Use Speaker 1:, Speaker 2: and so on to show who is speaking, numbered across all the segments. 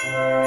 Speaker 1: Hey!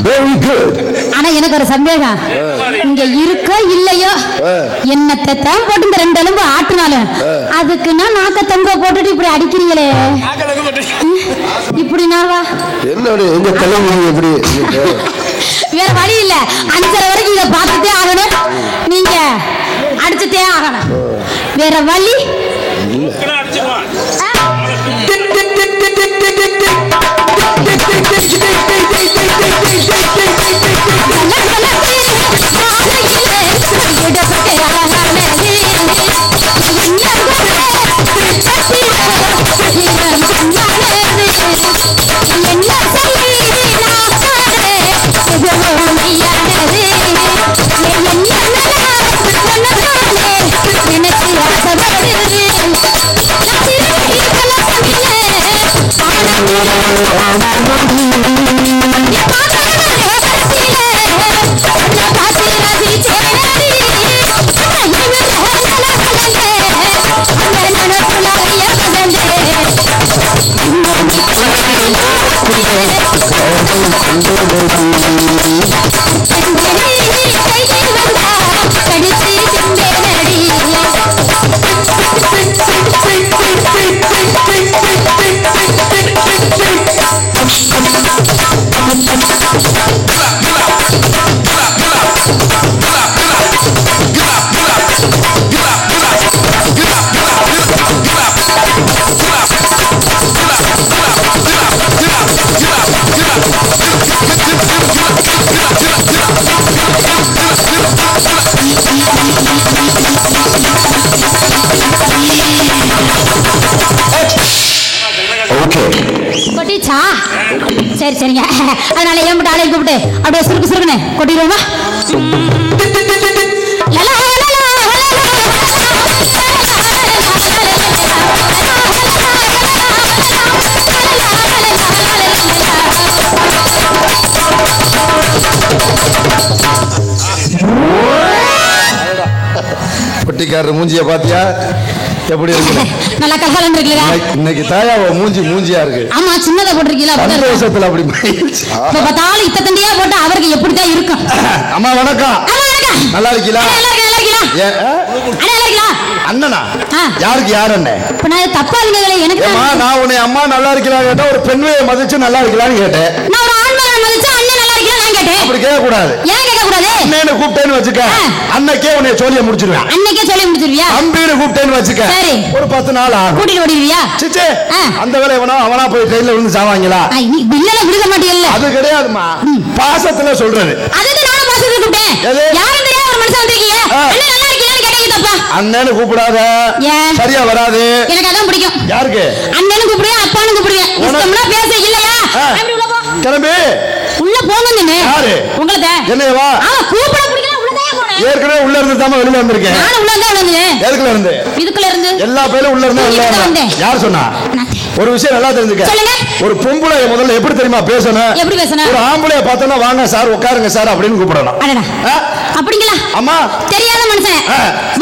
Speaker 1: Very good.
Speaker 2: ஆனா எனக்கு ஒரு சந்தேகம், இங்க இருக்கோ இல்லையோ என்னத்தை தான் போட்டு இந்த 2 எலும்பு ஆட்டினாலும் அதுக்குன்னா நாக்க தொங்க போட்டுட்டு இப்படி அடிக்கிறீங்களே, இப்படி நாவா
Speaker 1: என்னோட எங்க தலைமுறை எப்படி?
Speaker 2: வேற வழி இல்ல, 5:30 வரைக்கும் இதை பார்த்துட்டே ஆகணும், நீங்க அடிச்சுட்டே ஆகணும், வேற வழி கொட்டிச்சா? சரி சரிங்க, அதனால ஏன் மட்டும் ஆளையும் கூப்பிட்டு அப்படியே சுருக்கு சுருக்குன்னு கொட்டிடுவோமா?
Speaker 1: பொட்டிக்காரர் மூஞ்சிய பாத்தியா எப்படி இருக்கு?
Speaker 2: நல்லா கலகலன்னு இருக்குல்ல?
Speaker 1: இன்னைக்கு தாயா மூஞ்சியா இருக்கு.
Speaker 2: ஆமா, சின்னதா போட்டுருக்கீங்களா?
Speaker 1: சந்தோஷத்துல அப்படி
Speaker 2: இப்ப பார்த்தாலும் இத்த தண்டியா போட்டு அவருக்கு எப்படிதான் இருக்கும்?
Speaker 1: அம்மா வணக்கம். நல்லா இருக்கீங்களா? அண்ணனா? யாருக்கு யார் அண்ணன்?
Speaker 2: இப்ப நான் தப்பா இருந்ததுல எனக்கு
Speaker 1: நான் உன்னை அம்மா நல்லா இருக்கீங்களா கேட்டா ஒரு பெண்மையை மதிச்சு நல்லா இருக்கலான்னு கேட்டேன்.
Speaker 2: நான் ஒரு ஆண்மகனை மதிச்சு அண்ணன் நல்லா இருக்கீங்களா நான் கேட்டேன்.
Speaker 1: அப்படி கேட்க கூடாது.
Speaker 2: ஏன் கேட்க கூடாது?
Speaker 1: அண்ணனை கூப்பிட்டேன்னு வச்சுக்க, அன்னைக்கே உன்னை சொல்லிய முடிச்சிருவேன்.
Speaker 2: அன்னைக்கே சொல்லி முடிச்சிருவியா?
Speaker 1: அம்பீரு கூப்பிட்டேன்னு வச்சுக்க,
Speaker 2: சரி
Speaker 1: ஒரு 10 நாள் ஆகும்.
Speaker 2: கூட்டிட்டு ஓடிடுவியா?
Speaker 1: சிச்சே, அந்த வேலை அவனா போய் ட்ரெயின்ல விழுந்து சாவாங்களா?
Speaker 2: நீ பில்லல விழுக மாட்டீல்ல?
Speaker 1: அது கிடையாதுமா, பாசத்துல சொல்றது.
Speaker 2: அதுதான் நான் பாசத்துல கூப்பிட்டேன். யாரும் தெரியாத ஒரு மனுஷன் வந்திருக்கீங்க, அண்ணன் நல்லா இருக்கீங்களான்னு கேட்டீங்க தப்பா?
Speaker 1: அண்ணன்னு கூப்பிடாத, சரியா வராது.
Speaker 2: எனக்கு அதான் பிடிக்கும்.
Speaker 1: யாருக்கு?
Speaker 2: அண்ணனும் கூப்பிடுவேன், அப்பானும் கூப்பிடுவேன். இஷ்டம்னா பேச இல்லையா? அப்படி உள்ள போ.
Speaker 1: கிளம்பி
Speaker 2: உள்ள போங்க.
Speaker 1: யாரு?
Speaker 2: உங்களுக்கு
Speaker 1: என்னவா?
Speaker 2: கூப்பிட பிடிக்கல, உள்ளதான் போறேன்.
Speaker 1: ஏற்கனவே உள்ள இருந்து தான் வெளியில வந்திருக்கேன்.
Speaker 2: நான் உள்ள தான் வந்தேன்.
Speaker 1: எதுக்குள்ள இருந்து?
Speaker 2: இதுக்குள்ள இருந்து.
Speaker 1: எல்லா பேரும் உள்ள இருந்து வந்தேன். யார் சொன்னா? ஒரு விஷயம் நல்லா தெரிஞ்சுக்க. சொல்லுங்க. ஒரு பொம்பளை முதல்ல எப்படி தெரியுமா பேசணும்?
Speaker 2: எப்படி பேசணும்?
Speaker 1: ஒரு ஆம்பளைய பார்த்தா வாங்க சார் உட்காருங்க சார் அப்படின்னு கூப்பிடணும்.
Speaker 2: அப்படிங்களா?
Speaker 1: அம்மா
Speaker 2: தெரியாத மனுஷன்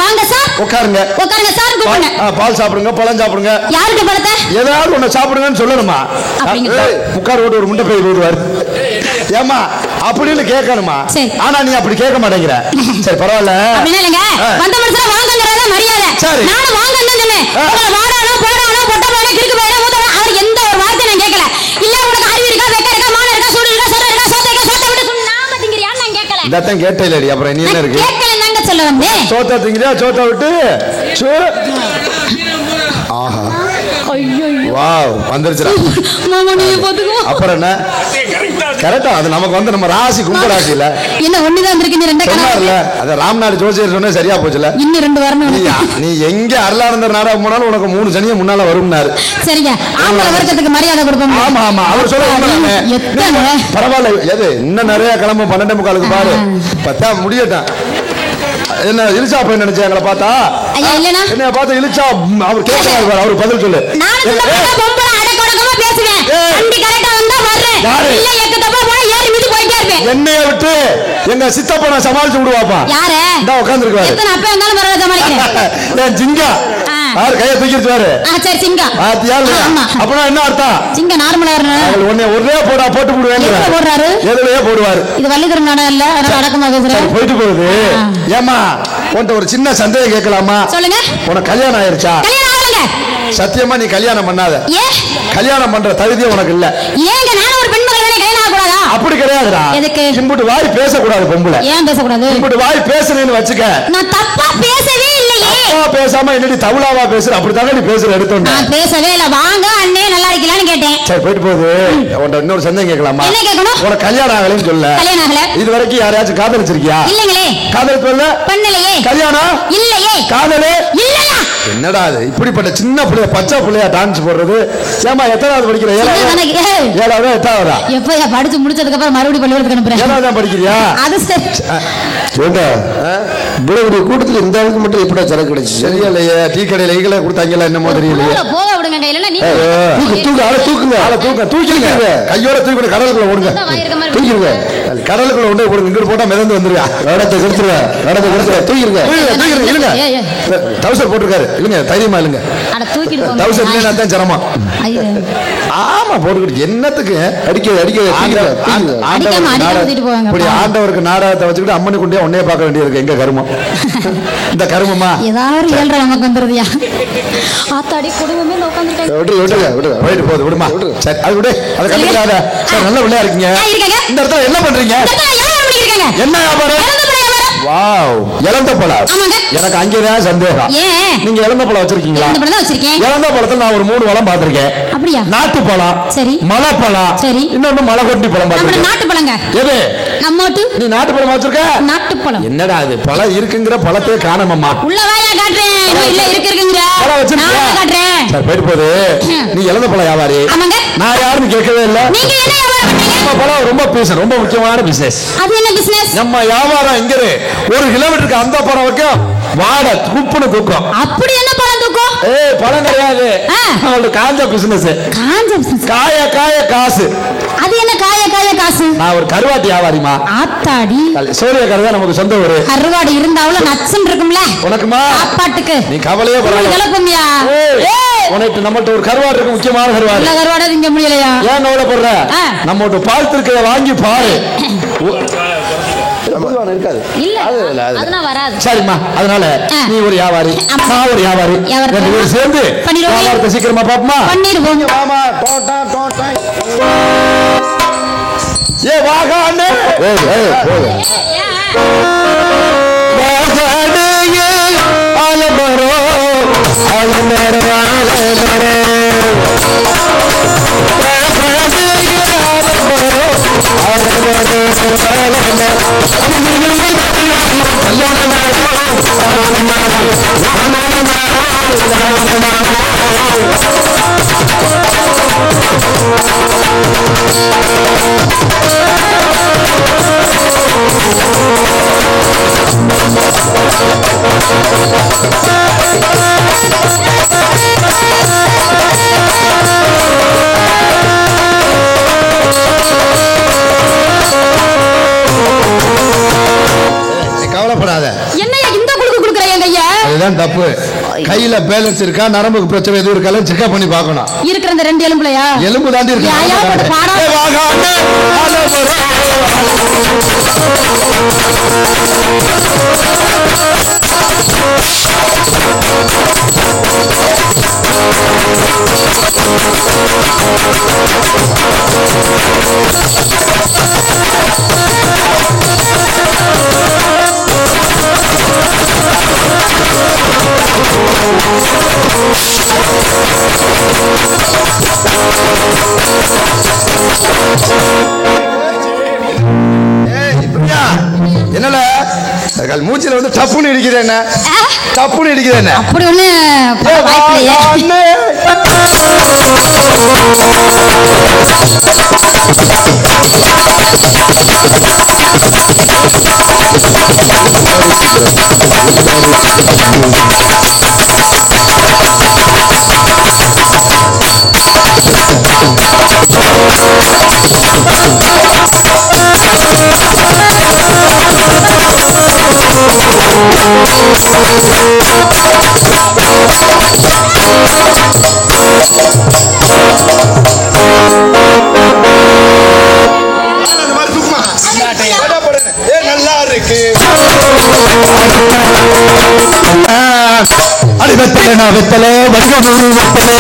Speaker 2: வாங்க சார் உட்காருங்க உட்காருங்க சார் கூப்பிடுங்க.
Speaker 1: பால் சாப்பிடுங்க, பழம் சாப்பிடுங்க.
Speaker 2: யாருக்கு பழத்தை?
Speaker 1: ஏதாவது ஒண்ணு சாப்பிடுங்கன்னு சொல்லணுமா? உட்கார் ஓட்டு ஒரு முண்டை போய் விடுவாரு. ஏமா அப்படின்னு கேட்கணுமா? ஆனா நீ அப்படி கேட்க மாட்டேங்கிற. சரி பரவாயில்ல. அப்படின்னா இல்லங்க, வந்த மனுஷன் வாங்கங்கறத மரியாதை. நானும் வாங்கன்னு சொன்னேன். உங்களை வாடானோ போடானோ பொட்ட போனே கிறுக்கு போனே மூதவ அவர் எந்த ஒரு வார்த்தை நான் கேட்கல. இல்ல உனக்கு அறிவு இருக்கா, வெக்க இருக்கா, மான இருக்கா, சூடு இருக்கா, சோறு இருக்கா, சோத்தை இருக்கா, சோத்தை விட்டு சொன்னா நாம திங்கறியான்னு நான் கேட்கல. இதத்தான் கேட்டேலடி. அப்புறம் நீ என்ன இருக்கு? கேட்கல நாங்க சொல்ல வந்தேன். சோத்தை திங்கறியா, சோத்தை விட்டு ஆஹா ஐயோ வாவ் வந்துருச்சுடா மாமா நீ பாத்துக்கோ. அப்புறம் என்ன கரெக்ட்டா? அது நமக்கு வந்து நம்ம ராசி கும்பராசி இல்ல என்ன ஒண்ணுதான் வந்திருக்கு. நீ ரெண்டே கணக்கு அத ராம்நாடு ஜோசியர் சொன்னா சரியா போச்சுல. இன்னும் 2 வரணும். நீ எங்க அருளானந்தர் நாடகம் போனாலும் உனக்கு 3 சனியே முன்னால வரும்னாரு. சரிங்க, ஆம்பள வர்க்கத்துக்கு மரியாதை கொடுப்போம். ஆமா ஆமா அவர் சொல்றாங்க. எத்தனை பரவாயில்ல. எது இன்னும் நிறைய கிளம்பும் 12:45 பாரு. பத்தா முடியட்டும். என்ன இலிச்சா போய் நினைச்சா எங்களை பார்த்தா? என்ன பார்த்தா இலிச்சா அவர் கேட்கிறாரு. அவர் பதில் சொல்லு. என்னைய விட்டு எங்க சித்தப்பனை சமாளிச்சு விடுவாப்பா. யாரு? இந்த உட்கார்ந்து இருக்காரு. ஜிங்கா யார் கையை தூக்கிடுவாரு?
Speaker 2: சரி சிங்கம்.
Speaker 1: அப்பனா என்ன அர்த்தம்?
Speaker 2: சிங்கம் நார்மலா இருந்தா
Speaker 1: உடனே ஒரே போடா போட்டு போடுவேன்.
Speaker 2: போடுறாரு
Speaker 1: எதுலயே போடுவாரு.
Speaker 2: இது வள்ளிகரம் நாடா இல்ல, அதனால அடக்கமா பேசுறேன்.
Speaker 1: போயிட்டு போகுது. ஏமா உன்கிட்ட ஒரு சின்ன சந்தேகம் கேட்கலாமா? சொல்லுங்க. உனக்கு கல்யாணம் ஆயிருச்சா? சத்தியமா நீ கல்யாணம் பண்ணாத. கல்யாணம் பண்ற தகுதியே உனக்கு இல்ல. ஏங்க நானும் ஒரு பெண் மகளே கல்யாணம் ஆகக்கூடாதா? அப்படி கிடையாதுடா. எதுக்கு? இம்புட்டு வாய் பேசக்கூடாது பொம்பளை. ஏன் பேசக்கூடாது? இம்புட்டு வாய் பேசுறேன்னு வச்சுக்க. நான் தப்பா பேசவே இல்லையே. தப்பா பேசாம என்னடி தவுளாவா பேசுற? அப்படி தாங்க நீ பேசுற எடுத்தோம். நான் பேசவே இல்ல. வாங்க அண்ணே நல்லா இருக்கீங்களான்னு கேட்டேன். சரி போயிட்டு போகுது. உன்கிட்ட இன்னொரு சந்தேகம் கேட்கலாமா? என்ன கேட்கணும்? உனக்கு கல்யாணம் ஆகலன்னு சொல்ல. கல்யாணம் ஆகல. இது வரைக்கும் யாரையாச்சும் காதலிச்சிருக்கியா? இல்லங்களே. காதல் சொல்ல? பண்ணலையே. கல்யாணம்? இல்லையே. காதலே? இல்லையா? என்னடா இது இப்படிப்பட்ட சின்ன பிள்ளைய பச்சை பிள்ளையா டான்ஸ் போடுறது? ஏமா எத்தனாவது படிக்கிற? ஏழாவது எட்டாவதா? எப்ப படிச்சு முடிச்சதுக்கு அப்புறம் மறுபடியும் பள்ளிக்கூடத்துக்கு அனுப்புறேன். ஏழாவது தான் படிக்கிறியா? அது சரி. இவ்வளவு கூட்டத்தில் இந்த அளவுக்கு மட்டும் எப்படி சரக்கு கிடைச்சு? சரியா இல்லையே. டீ கடையில ஈகல கொடுத்தாங்கல்ல என்னமோ தெரியலையே. போக விடுங்க கையில. நீ தூக்கு ஆள தூக்குங்க. ஆள தூக்க தூக்கிங்க. கையோட தூக்கி கடலுக்குள்ள ஓடுங்க. தூக்கிடுங்க. கடலுக்குள்ள ஓடி போடுங்க. இங்க போட்டா மிதந்து வந்துருவா. வேடத்தை கொடுத்துருவா. வேடத்தை கொடுத்துருவா. தூக்கிடுங்க. தூக்கிடுங்க. இல்லங்க. டவுசர் போட்டுருக்காரு. இல்லங்க தைரியமா இல்லங்க. அட தூக்கிடு. டவுசர் இல்லனா தான் சிரமம். ஆமா போட்டுக்கிட்டு என்னத்துக்கு அடிக்க அடிக்க அடிக்காம அடிச்சிட்டு போவாங்க. இப்படி ஆண்டவருக்கு நாடகத்தை வச்சுக்கிட்டு அம்மனை கொண்டே உன்னைய பார்க்க வேண்டியது எங்க கருமம். இந்த கருமமா ஏதாவது ஏழ்ற நமக்கு வந்துருதியா? ஆத்தாடி குடும்பமே உட்கார்ந்திருக்காங்க. விடுங்க விடுங்க போயிட்டு போகுது விடுமா. சரி அது விடு. அது கண்டுக்காத. சரி நல்ல பிள்ளையா இருக்கீங்க. இந்த இடத்துல என்ன பண்றீங்க? என்ன வியாபாரம்? வாவ் இளந்த பழம். எனக்கு அங்கேதான் சந்தேகம். நீங்க இளந்த பழம் வச்சிருக்கீங்களா? இளந்த பழத்துல நான் ஒரு 3 பழம் பாத்திருக்கேன். அப்படியா? நாட்டு பழம், சரி, மலை பழம், சரி, இன்னொன்னு மலை கொட்டி பழம் பாத்திருக்கேன். நாட்டு பழங்க. எது? நம்மோட்டு. நீ நாட்டு பழம் வச்சிருக்க? நாட்டு பழம். என்னடா இது பழம் இருக்குங்கற பழத்தை காணோம்மா. உள்ள வாயா காட்றேன். இல்ல இருக்குங்கற. பழம் வச்சிருக்க? நான் காட்றேன். சரி போயிட்டு போடு. நீ இளந்த பழம் வியாபாரி. ஆமாங்க. நான் யாருன்னு கேட்கவே இல்ல. நீங்க என்ன வியாபாரம் பண்றீங்க? பழம் ரொம்ப பிசினஸ், ரொம்ப முக்கியமான பிசினஸ். அது என்ன பிசினஸ்? நம்ம வியாபாரம் எங்க? 1 கிலோமீட்டருக்கு அந்த பழம் வைக்கும் வாட குப்புன்னு தூக்கும். அப்படி என்ன பழம் தூக்கும்? பழம் கிடையாது. அவளோட காஞ்ச பிசினஸ். காஞ்ச பிசினஸ். காய காய காசு. அது என்ன காய காய காசு? நான் ஒரு கருவாட்டி வியாபாரிமா. ஆத்தாடி. சோழிய கருவா நமக்கு சொந்த ஊரு. கருவாடி இருந்தாவுல நச்சன் இருக்கும்ல. உனக்குமா? சாப்பாட்டுக்கு. நீ கவலையே படாத. கிளப்புமியா? உனக்கு நம்மட்ட ஒரு கருவாடு இருக்கு, முக்கியமான கருவாடு. இல்ல கருவாடை திங்க முடியலையா? ஏன் கவலை பண்ற? நம்மட்ட பால் திருக்கதை வாங்கி பாரு. இருக்காது. சரிம்மா அதனால நீ ஒரு வியாபாரி, நான் ஒரு வியாபாரி, ரெண்டு பேரும் சேர்ந்து வியாபாரத்தை சீக்கிரமா பாப்போமா? பண்ணிடுவோம். வாமா டோட்டா டோட்டா. ஏ வாகா அண்ணே. வாகாடே ஆலமரோ ஆலமரோ ஆலமரோ கவலைப்படாத. என்னையா இந்த குடுக்கு குடுக்குறீங்க ஐயா? அதுதான் தப்பு. கையில பேலன்ஸ் இருக்கா, நரம்புக்கு பிரச்சனை எதுவும் இருக்கான்னு செக் பண்ணி பார்க்கணும். இருக்கிற இந்த 2 எலும்புலையா? எலும்பு தாண்டி இருக்கு. என்னல மூச்சில வந்து டப்புன்னு இடிக்கிறேன். டப்புன்னு இடிக்கிறேன். அப்படி ஒண்ணு நல்லா இருக்கு அடி வெத்தலை நான் வெத்தலை வடிவம் வெத்தலை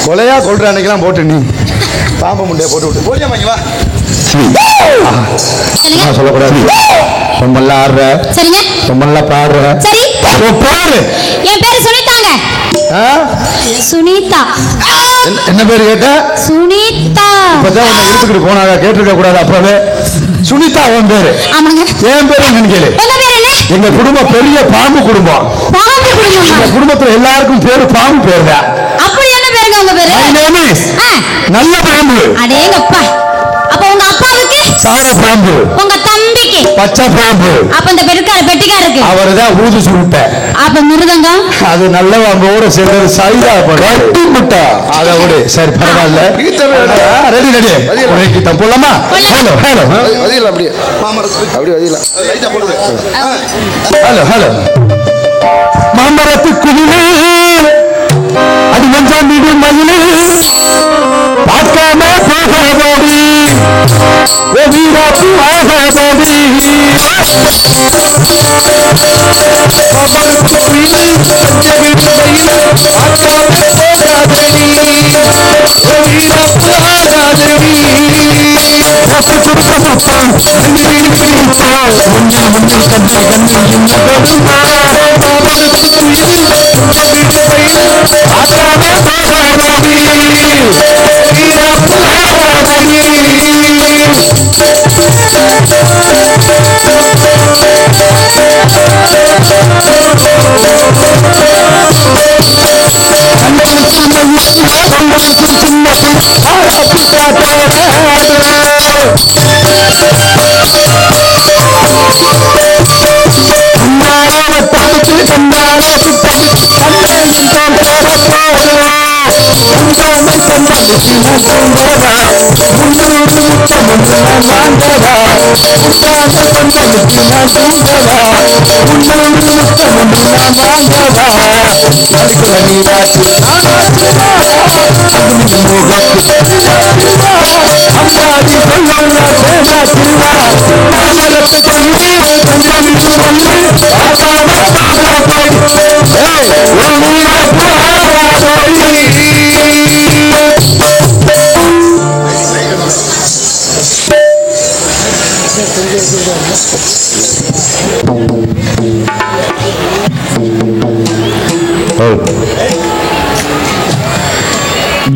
Speaker 1: கொலையா கொள்ற அன்னைக்கெல்லாம் போட்டு நீ பாம்பு முண்டைய போட்டு விட்டு போலியா சொல்லக்கூடாது. ரொம்பலாம் ஆடுற, ரொம்பலாம் பாடுற. பாடு.
Speaker 2: என் பேரு சுனிதாங்க. சுனிதா.
Speaker 1: என்ன பேரு கேட்ட?
Speaker 2: சுனிதா.
Speaker 1: இப்பதான் உன்னை இழுத்துக்கிட்டு போனாங்க, கேட்டிருக்க கூடாது. அப்பவே சுனிதா உன் பேரு?
Speaker 2: ஆமாங்க.
Speaker 1: என் பேரு என்னன்னு கேளு.
Speaker 2: என்ன பேரு? என்ன?
Speaker 1: எங்க குடும்பம் பெரிய பாம்பு குடும்பம்.
Speaker 2: பாம்பு குடும்பம்.
Speaker 1: எங்க குடும்பத்துல எல்லாருக்கும் பேரு பாம்பு பேருடா.
Speaker 2: அப்படி என்ன பேருங்க உங்க பேரு?
Speaker 1: நல்ல பாம்பு.
Speaker 2: அடேங்கப்பா. அப்ப உங்க அப்பாவுக்கு
Speaker 1: சாவ பாம்பு,
Speaker 2: உங்க தம்பிக்கு
Speaker 1: பச்சை பாம்பு,
Speaker 2: அப்ப இந்த பெட்டிக்காருக்கு
Speaker 1: அவர்தான் ஊது சுருட்ட.
Speaker 2: அப்ப மிருதங்கம்
Speaker 1: அது நல்ல பாம்போட சேர்ந்தது சைதா படம் முட்டா. அதை விடு. சரி பரவாயில்ல. ரெடி ரெடி உனக்கு தான் போலாமா? ஹலோ ஹலோ வதியல அப்படியே மாமரத்து அப்படியே வதியல லைட்டா போடுது. ஹலோ ஹலோ மாமரத்து குயிலே அது மஞ்சாம் வீடு மயிலே பார்க்காம போகாதோடி வீராப்பு ஆகாதோடி மாமரத்து குயிலே மஞ்ச வீடு மயிலே பார்க்காம போகாதோடி வீராப்பு ஆகாதோடி பத்து கொடுத்த முத்தம் ரெண்டு வீடு பிடிப்பா முன்னில் முன்னில் கண்ணி கண்ணி என்ன கொடுமா மாமரத்து குயிலே மஞ்ச வீடு மயிலே பார்க்காம போகாதோடி வீராப்பு ஆகாதோடி.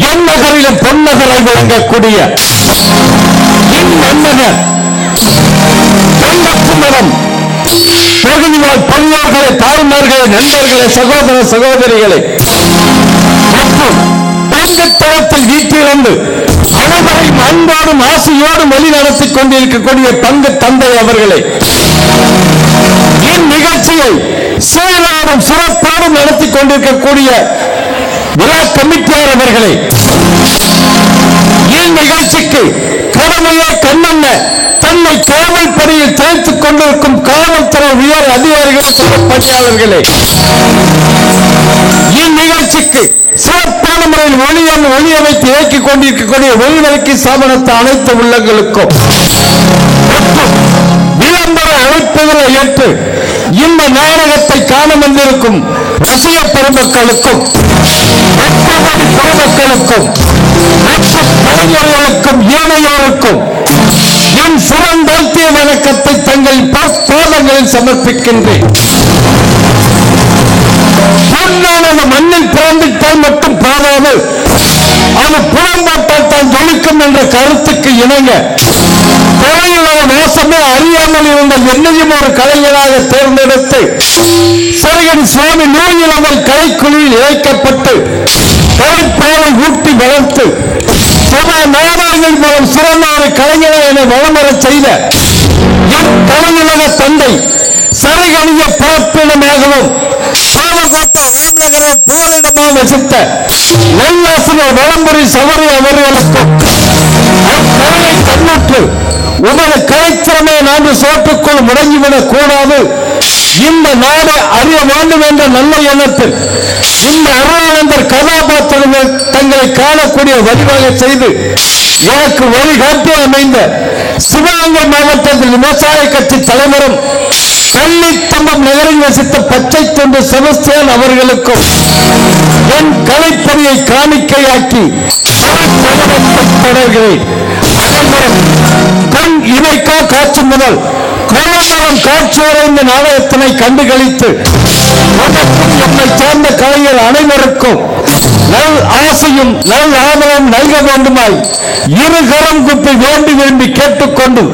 Speaker 1: எந்நகரிலும் பொன்னகரை விளங்கக்கூடிய மன்னகர் மரம் பகுதிவாழ் பணியாளர்களை, தாய்மார்களை, நண்பர்களை, சகோதர சகோதரிகளை மற்றும் தங்கத்தளத்தில் வீட்டிலிருந்து அனைவரையும் அன்போடும் ஆசையோடும் வழி நடத்திக் கொண்டிருக்கக்கூடிய பங்கு தந்தை அவர்களை, இந்நிகழ்ச்சியை சீரோடும் சிறப்போடும் நடத்தி கொண்டிருக்கக்கூடிய விழா கமிட்டியார் அவர்களை, இந்நிகழ்ச்சிக்கு கடமையே கண்ணென்ன தன்னை காவல் பணியில் தேய்த்துக் கொண்டிருக்கும் காவல்துறை உயர் அதிகாரிகள், பணியாளர்களே, இந்நிகழ்ச்சிக்கு சிறப்பான முறையில் ஒளியமைத்து இயக்கிக் கொண்டிருக்கக்கூடிய ஒளிவிளக்கி சாமனத்த அனைத்து உள்ளங்களுக்கும் மற்றும் விளம்பர அழைப்புகளை ஏற்று இந்த நாடகத்தை காண வந்திருக்கும் ரசிக பெருமக்களுக்கும் பொதுமக்களுக்கும் மற்றும் கலைஞர்களுக்கும் ஏனையோருக்கும் என் சிறந்தாழ்த்திய வணக்கத்தை தங்கள் பாதங்களில் சமர்ப்பிக்கின்றேன். பொன்னானது மண்ணில் பிறந்துட்டால் மட்டும் போதாது, அது புலம்பாட்டால் தான் ஜொலிக்கும் என்ற கருத்துக்கு இணங்க கலைஞராக மோசமே அறியாமல் இருந்த என்னையும் ஒரு கலைஞராக தேர்ந்தெடுத்து சரியன் சுவாமி நூலிலவர் கலைக்குழியில் இழைக்கப்பட்டு கலைப்பாவை ஊட்டி வளர்த்து சபா நாடகங்கள் மூலம் சிறந்த ஒரு கலைஞரை என வளமரச் செய்த என் கலைஞராக தந்தை சரைகணிய பார்ப்பிடமாகவும் போராட்டமாக வசித்த நல்லாசிரியர் வளம்புரி சவரி அவர்களுக்கும் அக்கலையை கண்ணுற்று உமது கலைத்திறமை நான்கு சோற்றுக்குள் முடங்கிவிடக் கூடாது, இந்த நாடு அறிய வேண்டும் என்ற நல்ல எண்ணத்தில் இந்த அருளானந்தர் கதாபாத்திரங்கள் தங்களை காணக்கூடிய வழிவகை செய்து எனக்கு வழிகாட்டி அமைந்த சிவகங்கை மாவட்டத்தில் விவசாய கட்சி தலைவரும் கள்ளித்தம்பம் நகரில் வசித்த பச்சை தொண்டு செபஸ்டியன் அவர்களுக்கும் என் கலைப்பணியை காணிக்கையாக்கி தொடர்கிறேன். கண் இமைக்கா காட்சி முதல் கோலாகலம் காட்சி வரை இந்த நாடகத்தினை கண்டுகளித்து என்னை சேர்ந்த கலைஞர் அனைவருக்கும் நல் ஆசையும் நல் ஆதரவும் நல்க வேண்டுமாய் இருகரம் குப்பி வேண்டி விரும்பி கேட்டுக்கொண்டு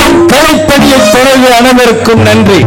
Speaker 1: என் கலைப்பணியை தொடர்கிற அனைவருக்கும் நன்றி.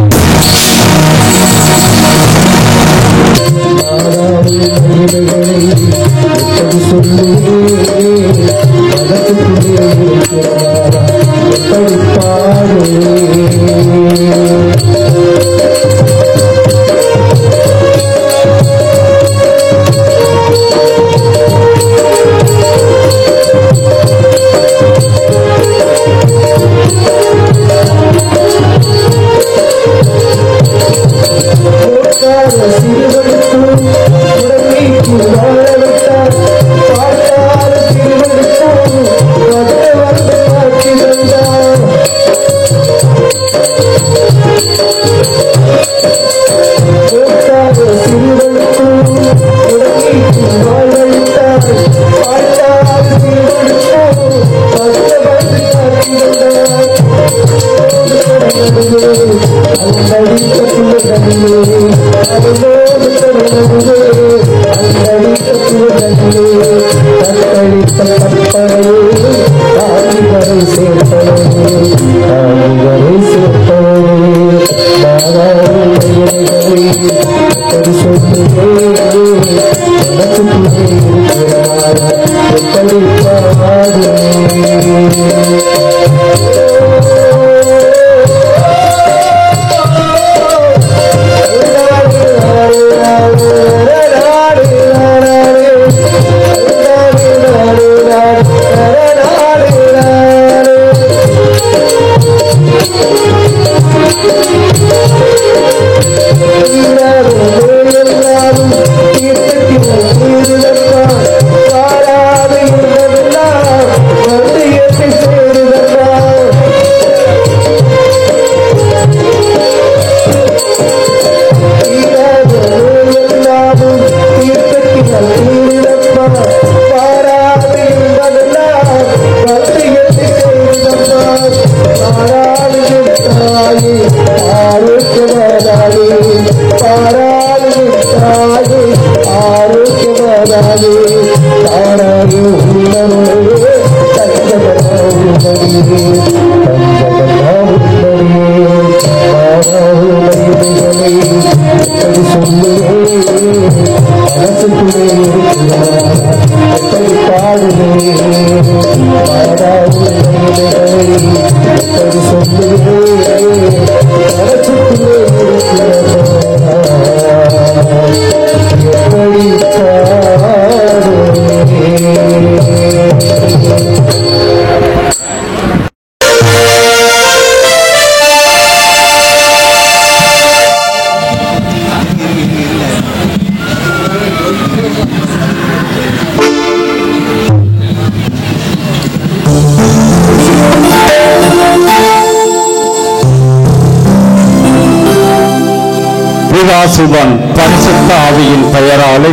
Speaker 1: பிதாசுதன் பரிசுத்த ஆவியின் பெயராலே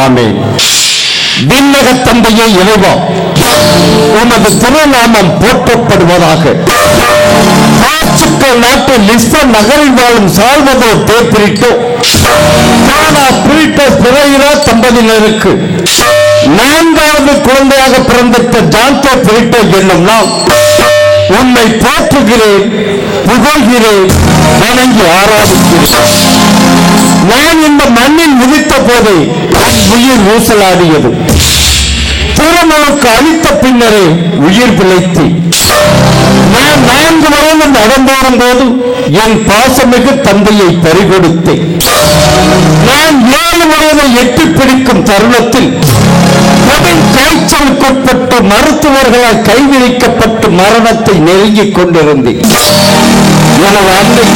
Speaker 1: ஆமென். விண்ணக தந்தையே இறைவா, உமது திருநாமம் போற்றப்படுவதாக. போர்ச்சுகல் நாட்டு லிஸ்பன் நகரில் வாழும் சால்வதோர் தேப்பிரிட்டோ பிரைரா தம்பதியினருக்கு 4வது
Speaker 3: பிறந்திட்ட ஜான்டோ பிரிட்டோ என்னும் நாம் உன்னை போற்றுகிறேன், புகழ்கிறேன், வணங்கி ஆராதிக்கிறேன். நான் இந்த மண்ணில் மிதித்த போதே என் உயிர் ஊசலாடியது. திருமணக்கு அளித்த பின்னரே உயிர் பிழைத்து நான் 4 வயது நடந்தோறும் போது என் பாசமிகு தந்தையை பறிகொடுத்தேன். நான் 7 வயதை எட்டி பிடிக்கும் தருணத்தில் காய்ச்சலுக்குட்பட்டு மருத்துவர்களால் கைவிரிக்கப்பட்டு மரணத்தை நெருங்கிக் கொண்டிருந்தேன். எனது அன்னை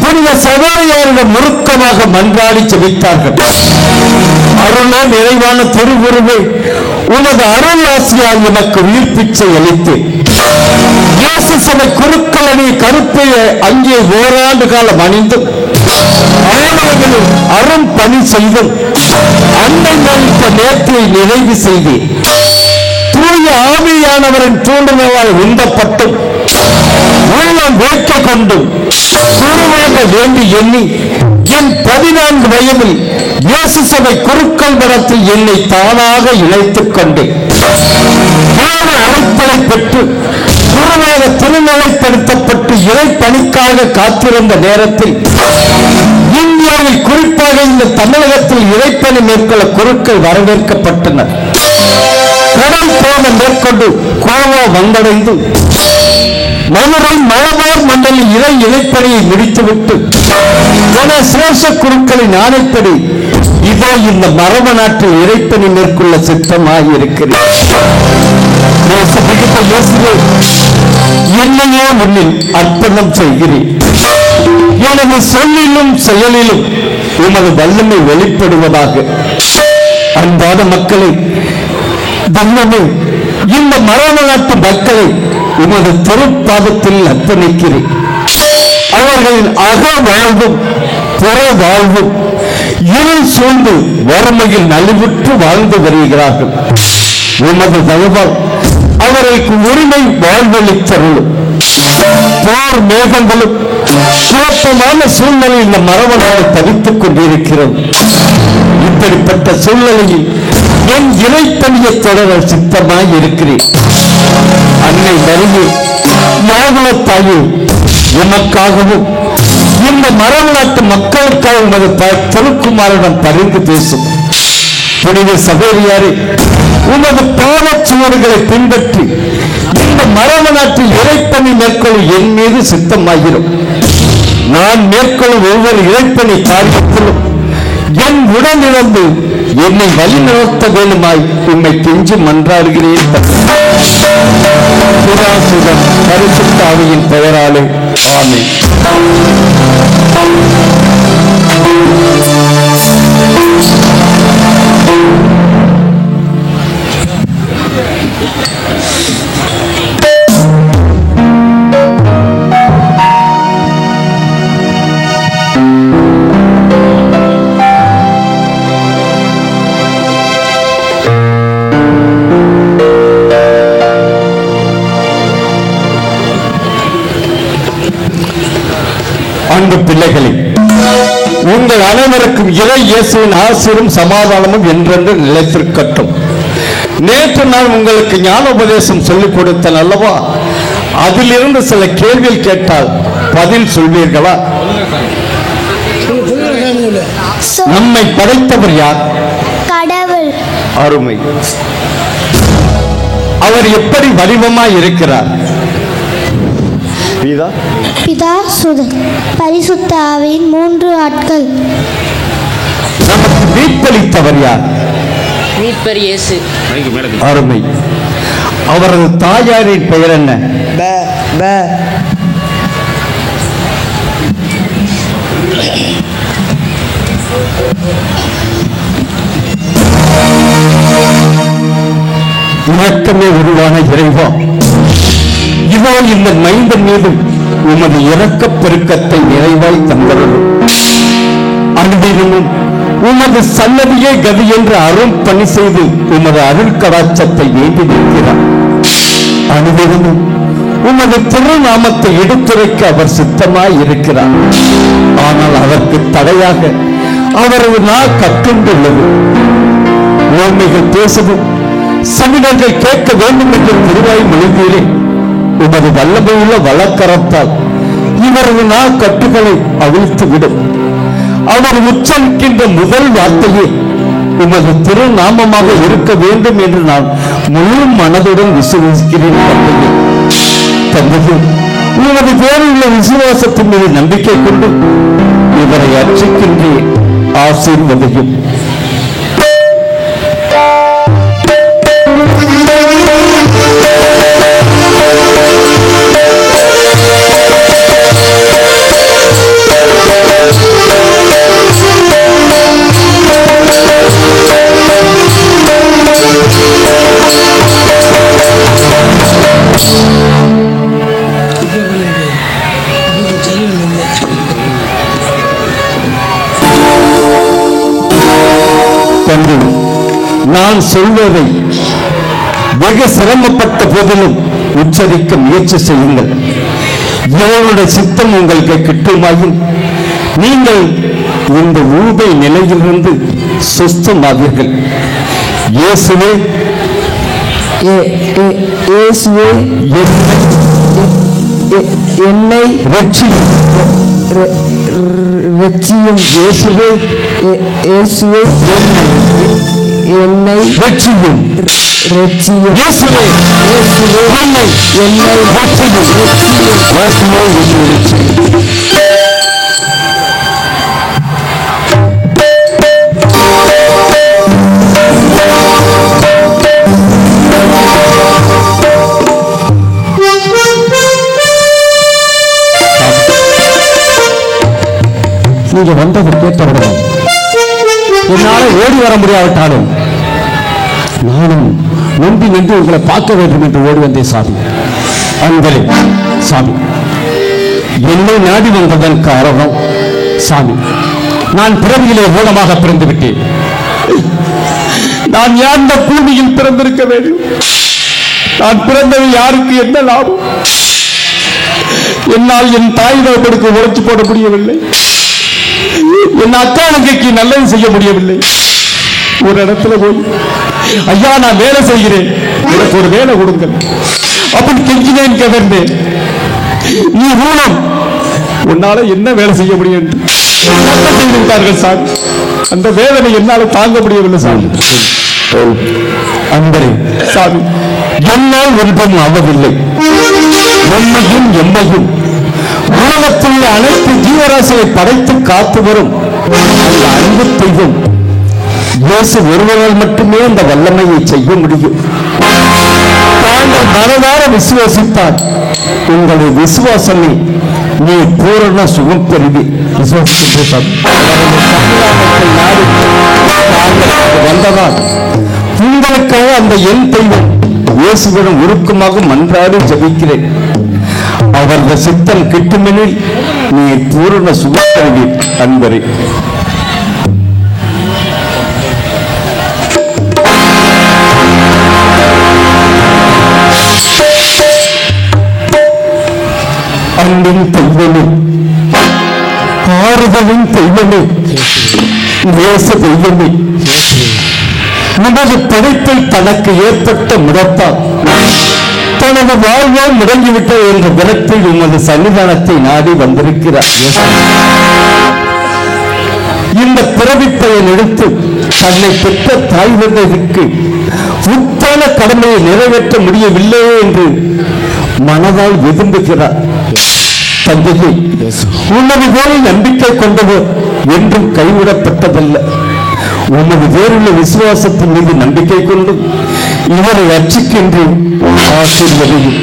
Speaker 3: புனித சகோதரியாரிடம் முருக்கமாக மன்றாடி செபித்தார்கள். அருளே நிறைவான திருவுருவே, உனது அருள் ஆசியால் எனக்கு உயிர் பிச்சை அளித்து இயேசு சபை குருக்கள் அணி கருப்பையை அங்கே ஓராண்டு காலம் அணிந்தும் ஆலயங்களில் அரும் பணி செய்தும் அன்னை மறித்த நேர்த்தியை நிறைவு செய்தேன். தூய ஆவியானவரின் தூண்டுதலால் உந்தப்பட்டும் உள்ளம் வேட்கை கொண்டும் குருவாக வேண்டி எண்ணி என் 14 வயதில் இயேசு சபை குருக்கள் மடத்தில் என்னை தானாக இணைத்துக் கொண்டேன். அழைப்பதை பெற்று குருவாக திருநிலைப்படுத்தப்பட்டு இறைப்பணிக்காக காத்திருந்த நேரத்தில் இந்தியாவில் குறிப்பாக இந்த தமிழகத்தில் இறைப்பணி மேற்கொள்ள குருக்கள் வரவேற்கப்பட்டனர். கடல் போன மேற்கொண்டு கோவா வந்தடைந்து மதுரை மலபார் மண்டல இறைப்பணியை முடித்துவிட்டு சேஷ குருக்களின் ஆணைப்படி இதோ இந்த மரப நாட்டில் இறைப்பணி மேற்கொள்ள சித்தமாக இருக்கிறேன். என்னையே முன்னில் அர்ப்பணம் செய்கிறேன். எனது சொல்லிலும் செயலிலும் உமது வல்லமை வெளிப்படுவதாக. அன்பான மக்களை, வல்லமை இந்த மரப நாட்டு மக்களை உமது திருப்பாதத்தில் அர்ப்பணிக்கிறேன். அவர்களின் அக வாழ்வும் புற வாழ்வும் இருள் சூழ்ந்து வறுமையில் நலிவுற்று வாழ்ந்து வருகிறார்கள். உமது தயவால் அவர்களுக்கு உரிமை வாழ்வளித்தருளும். போர் மேகங்களும் குழப்பமான சூழ்நிலை இந்த மரபணாவை தவித்துக் கொண்டிருக்கிறது. இப்படிப்பட்ட சூழ்நிலையில் என் இறைப்பணியை தொடர சித்தமாய் இருக்கிறேன். அன்னை மரியே, யாகுலத்தாயே, எமக்காகவும் இந்த மரபு நாட்டு மக்களுக்காக உமது திருக்குமாரிடம் பரிந்து பேசும். புனித சகோதரியாரே, உமது பாவச்சுவடுகளை பின்பற்றி இந்த மரபு நாட்டில் இறைப்பணி மேற்கொள்ளும் என் மீது சித்தமாகிறோம். நான் மேற்கொள்ளும் ஒவ்வொரு இறைப்பணி காரியத்திலும் என் உடனிழந்து என்னை வழிநடத்த வேண்டுமாய் உம்மை கெஞ்சி மன்றாடுகிறேன். பரிசுத்த ஆவியின் பெயராலே ஆமென். அன்பு பிள்ளைகளே, உங்கள் அனைவருக்கும் இறை இயேசுவின் ஆசீரும் சமாதானமும் என்றென்று நிலைத்திருக்கட்டும். நேற்று நான் உங்களுக்கு ஞானோபதேசம் சொல்லிக் கொடுத்தேன் அல்லவா? அதிலிருந்து சில கேள்விகள் கேட்டால் பதில் சொல்வீர்களா? நம்மை படைத்தவர் யார்?
Speaker 4: கடவுள்.
Speaker 3: அருமை. அவர் எப்படி வடிவமாய் இருக்கிறார்?
Speaker 4: பிதா, சுதன், பரிசுத்த ஆவியின் 3 ஆட்கள்.
Speaker 3: நமக்கு மீட்பளித்தவர் யார்?
Speaker 5: மீட்பர் இயேசு.
Speaker 3: அருமை. அவரது தாயாரின் பெயர் என்ன? இரக்கமே உருவான இறைவா, இதோ இந்த மைந்தன் மீது உமது இரக்கப் பெருக்கத்தை நிறைவாய் தந்தருளும். அனுதினமும் உமது சன்னதியே கதி என்று அரும் பணி செய்து உமது அருள் கடாட்சத்தை வேண்டி நிற்கிறார். அனுதினமும் உமது திருநாமத்தை எடுத்துரைக்க அவர் சித்தமாய் இருக்கிறார். ஆனால் அதற்கு தடையாக அவரது நாள் கட்டுண்டுள்ளது. ஓமைகள் பேசவும் சமிடர்கள் கேட்க வேண்டும் என்று திருவாய் மொழிந்தீரே. உமது வல்லமையுள்ள வழக்கரத்தால் இவரது நாள் கட்டுகளை அவிழ்த்து விடும். அவர் உச்சரிக்கின்ற முதல் வார்த்தையே உமது திருநாமமாக இருக்க வேண்டும் என்று நான் முழு மனதுடன் விசுவாசிக்கிறேன். தந்தையே, உமது பேருள்ள விசுவாசத்தின் மீது நம்பிக்கை கொண்டு இவரை அர்ச்சிக்கின்றேன். ஆசீர்வதியும். நான் சொல்வதை வெகு சிரமப்பட்ட போதிலும் உச்சரிக்க முயற்சி செய்யுங்கள். இவருடைய சித்தம் உங்களுக்கு கிட்டுமாயும் நீங்கள் இந்த ஊபை நிலையிலிருந்து சுஸ்தமாவீர்கள். இயேசுவே, இயேசுவே, என்னை ரட்சியும். இயேசுவே, இயேசுவே, என்னை ரட்சியும். இயேசுவே, என்னை ரட்சியும். நீங்க வந்தது கேட்டவுடன் என்னால ஓடி வர முடியாவிட்டாலும் நானும் நம்பி நின்று உங்களை பார்க்க வேண்டும் என்று ஓடி வந்தேன் சாமி. அன்பரே சாமி, என்னை நாடி வந்ததன் காரணம் சாமி, நான் பிறவியிலே மூலமாக பிறந்து விட்டேன். நான் யாந்த பூமியில் பிறந்திருக்க வேண்டும். நான் பிறந்தது யாருக்கு என்ன லாபம்? என்னால் என் தாய் தகப்பனுக்கு உழைச்சு போட முடியவில்லை. என் அக்கா தங்கைக்கு நல்லது செய்ய முடியவில்லை. ஒரு இடத்துல போய், ஐயா நான் வேலை செய்கிறேன், எனக்கு ஒரு வேலை கொடுங்கள் அப்படி கெஞ்சினேன், கவர்ந்தேன். நீ மூலம் உன்னால என்ன வேலை செய்ய முடியும் செய்திருக்கார்கள் சார். அந்த வேதனை என்னால தாங்க முடியவில்லை சாமி. அன்பரே சாமி, என்னால் ஒன்றும் ஆவதில்லை. உண்மையும் எம்மையும் உலகத்தில் அனைத்து ஜீவராசியை படைத்து காத்து வரும் அந்த அன்பு தெய்வம் இயேசு ஒருவரால் மட்டுமே அந்த வல்லமையை செய்ய முடியும். தாங்கள் மனதார விசுவாசித்தால் உங்களுடைய விசுவாசமே நீ பூரண சுகம் பெறுவி. வந்ததால் உங்களுக்காக அந்த என் தெய்வம் இயேசுவிடம் உருக்கமாக மன்றாடி ஜபிக்கிறேன். அவரது சித்தம் கிட்டுமெனில் நீ பூரண சுகம் பெறுவி. அன்பரே, அன்பின் தெய்வமே, ஆறுதலின் தெய்வமே, நேச தெய்வமே, நமது படைப்பை தனக்கு ஏற்பட்ட முடத்தால் தனது வாழ்வால் முடங்கிவிட்டது என்ற தினத்தில் உமது சன்னிதானத்தை நாடி வந்திருக்கிறார். இந்த பிறவி பயன் எடுத்து தன்னை பெற்ற தாய் தந்தைக்கு உத்தான கடமையை நிறைவேற்ற முடியவில்லையே என்று மனதால் விரும்புகிறார். தந்தையை உமது வேலை நம்பிக்கை கொண்டவர் என்றும் கைவிடப்பட்டதல்ல. உமது வேறுள்ள விசுவாசத்தின் மீது நம்பிக்கை கொண்டு இவரை அர்ச்சிக்கின்றேன். ஆசீர்வதியும்.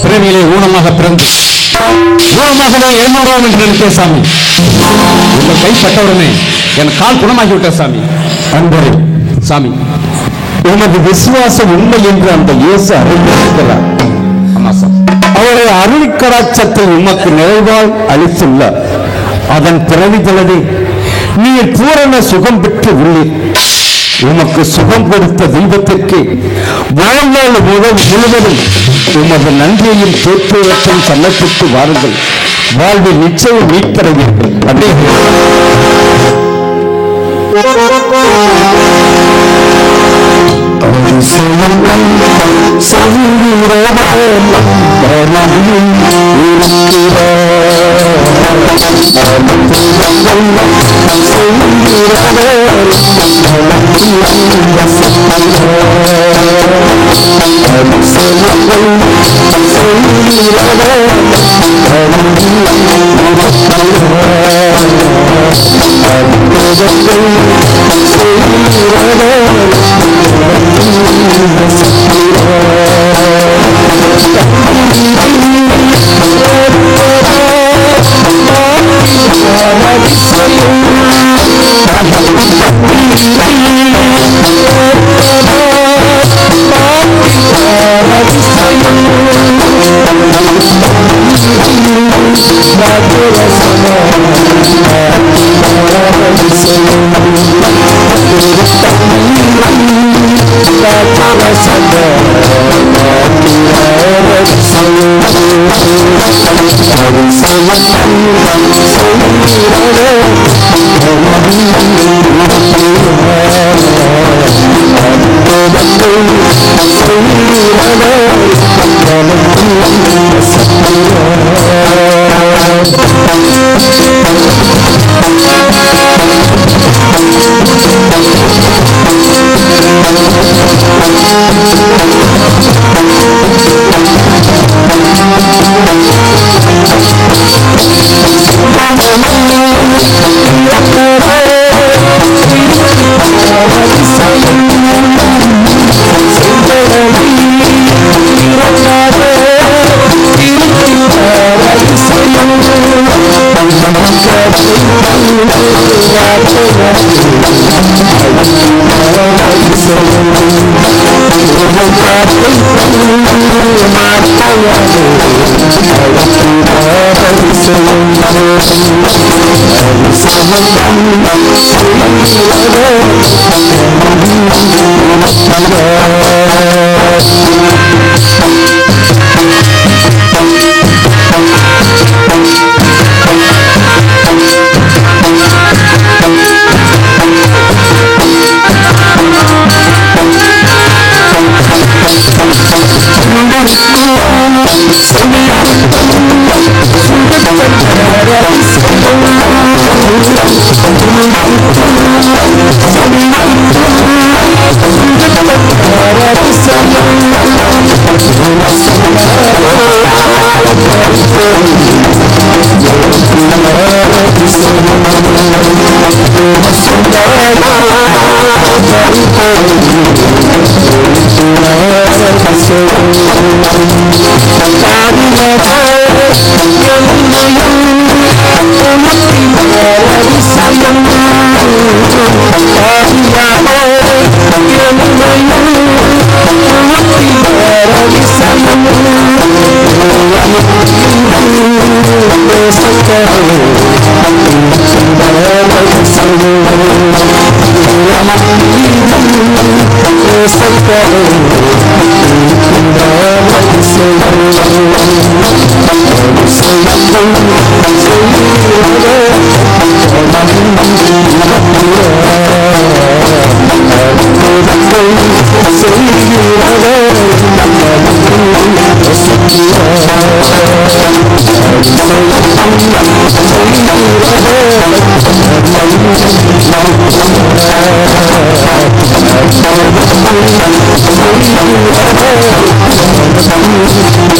Speaker 3: பிறவியிலே ஊனமாக பிறந்து ஊனமாகவே எழுநூறாம் என்று நினைத்தேன் சாமி. உங்கள் கைப்பட்டவுடனே என் கால் குணமாகிவிட்ட சாமி. அன்பரே சாமி, உமது விசுவாசம் உண்மை என்று அந்த இயேசு அறிந்திருக்கிறார். அவரை கடாட்சத்தை உமக்கு நிறைவாய் அளித்துள்ளார். அதன் பிரதிபலனே நீர் பூரண சுகம் பெற்று உள்ளீர். உமக்கு சுகம் கொடுத்த தெய்வத்திற்கு வாழ்நாள் முழுவதும் உமது நன்றியையும் தோற்றுவற்றும் சன்னத்திற்கு வாருங்கள். வாழ்வில் நிச்சயம் மீட்படைவீர்கள். அப்படியே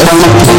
Speaker 3: Thank you.